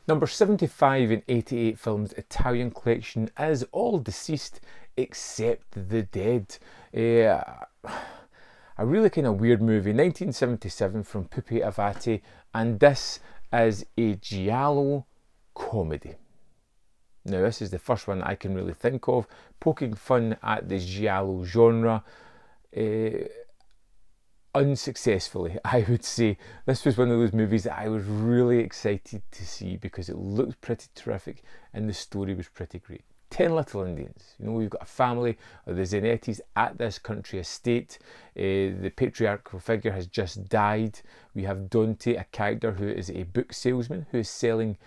Number 75 in 88 Films Italian collection is All Deceased Except the Dead. A really kind of weird movie, 1977 from Pupi Avati, and this is a giallo comedy. Now this is the first one I can really think of, poking fun at the giallo genre. Unsuccessfully, I would say. This was one of those movies that I was really excited to see because it looked pretty terrific and the story was pretty great. 10 little Indians. You know, we've got a family of the Zanottis at this country estate. The patriarchal figure has just died. We have Dante, a character who is a book salesman who is selling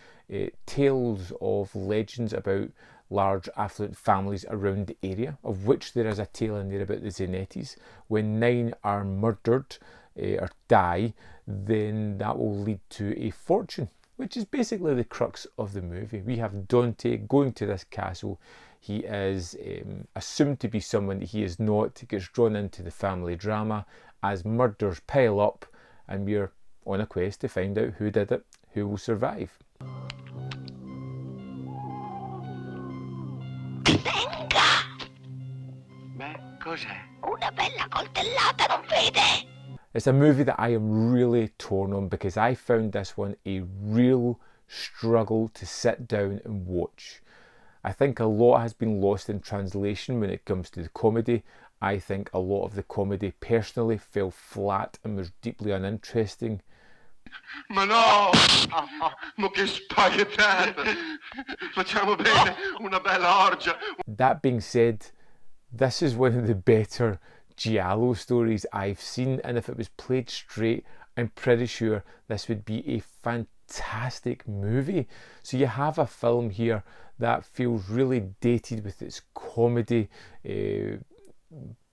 tales of legends about large affluent families around the area, of which there is a tale in there about the Zanottis. When 9 are murdered or die, then that will lead to a fortune, which is basically the crux of the movie. We have Dante going to this castle. He is assumed to be someone that he is not. He gets drawn into the family drama as murders pile up, and we're on a quest to find out who did it, who will survive. Una bella coltellata, non vede? It's a movie that I am really torn on because I found this one a real struggle to sit down and watch. I think a lot has been lost in translation when it comes to the comedy. I think a lot of the comedy personally fell flat and was deeply uninteresting. Ma no! Ma che spaghettate! Facciamo bene una bella orgia! That being said, this is one of the better giallo stories I've seen, and if it was played straight, I'm pretty sure this would be a fantastic movie. So you have a film here that feels really dated with its comedy,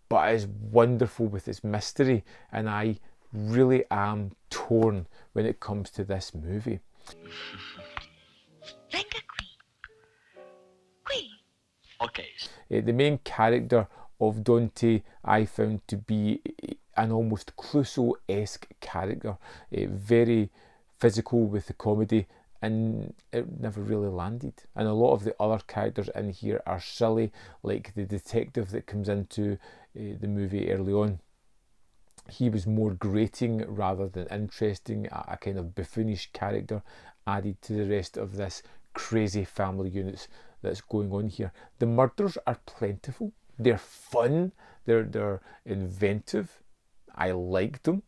but is wonderful with its mystery, and I really am torn when it comes to this movie. Venga qui. Qui. Okay. The main character of Dante I found to be an almost Clouseau-esque character, very physical with the comedy, and it never really landed. And a lot of the other characters in here are silly, like the detective that comes into the movie early on. He was more grating rather than interesting, a kind of buffoonish character added to the rest of this crazy family units that's going on here. The murders are plentiful, they're fun, they're inventive. I like them.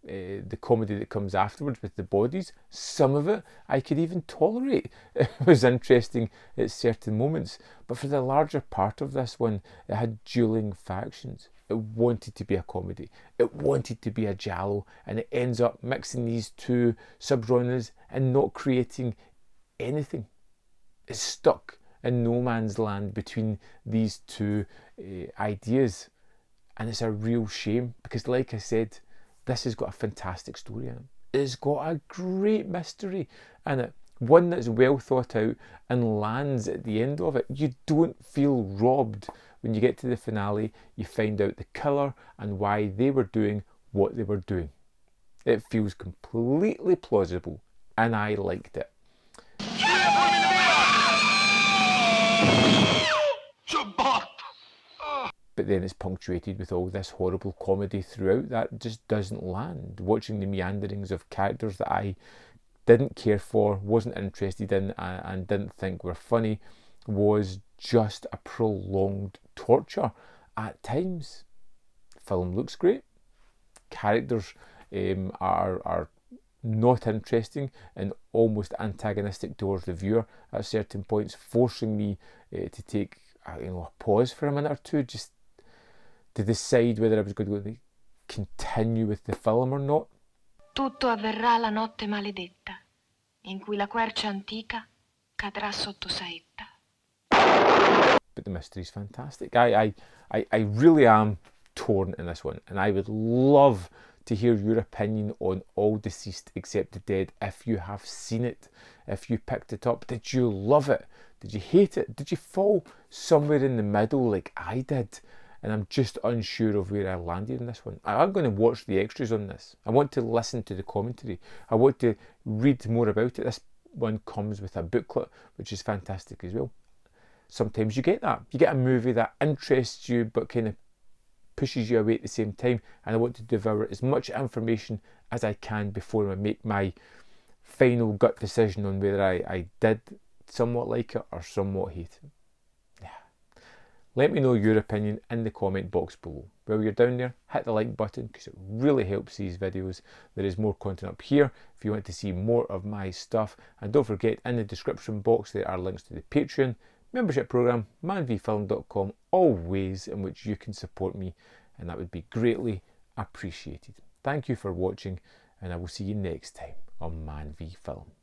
The comedy that comes afterwards with the bodies, some of it I could even tolerate. It was interesting at certain moments, but for the larger part of this one, it had dueling factions. It wanted to be a comedy, it wanted to be a giallo, and it ends up mixing these two subgenres and not creating anything. It's stuck in no man's land between these two ideas, and it's a real shame because, like I said, this has got a fantastic story in it. It's got a great mystery in it, one that's well thought out and lands at the end of it. You don't feel robbed when you get to the finale. You find out the killer and why they were doing what they were doing. It feels completely plausible, and I liked it. But then it's punctuated with all this horrible comedy throughout that just doesn't land. Watching the meanderings of characters that I didn't care for, wasn't interested in, and didn't think were funny was just a prolonged torture at times. Film looks great. Characters are not interesting and almost antagonistic towards the viewer at certain points, forcing me to take a pause for a minute or two just to decide whether I was going to continue with the film or not. Tutto avverrà la notte maledetta, in cui la quercia antica cadrà sotto saetta. But the mystery's fantastic. I really am torn in this one, and I would love to hear your opinion on All Deceased Except the Dead. If you have seen it, if you picked it up, did you love it? Did you hate it? Did you fall somewhere in the middle like I did? And I'm just unsure of where I landed in this one. I'm going to watch the extras on this. I want to listen to the commentary. I want to read more about it. This one comes with a booklet, which is fantastic as well. Sometimes you get that. You get a movie that interests you but kind of pushes you away at the same time, and I want to devour as much information as I can before I make my final gut decision on whether I did somewhat like it or somewhat hate it. Yeah. Let me know your opinion in the comment box below. While you're down there, hit the like button because it really helps these videos. There is more content up here if you want to see more of my stuff, and don't forget, in the description box there are links to the Patreon, membership program, manvfilm.com, all ways in which you can support me, and that would be greatly appreciated. Thank you for watching, and I will see you next time on Man v Film.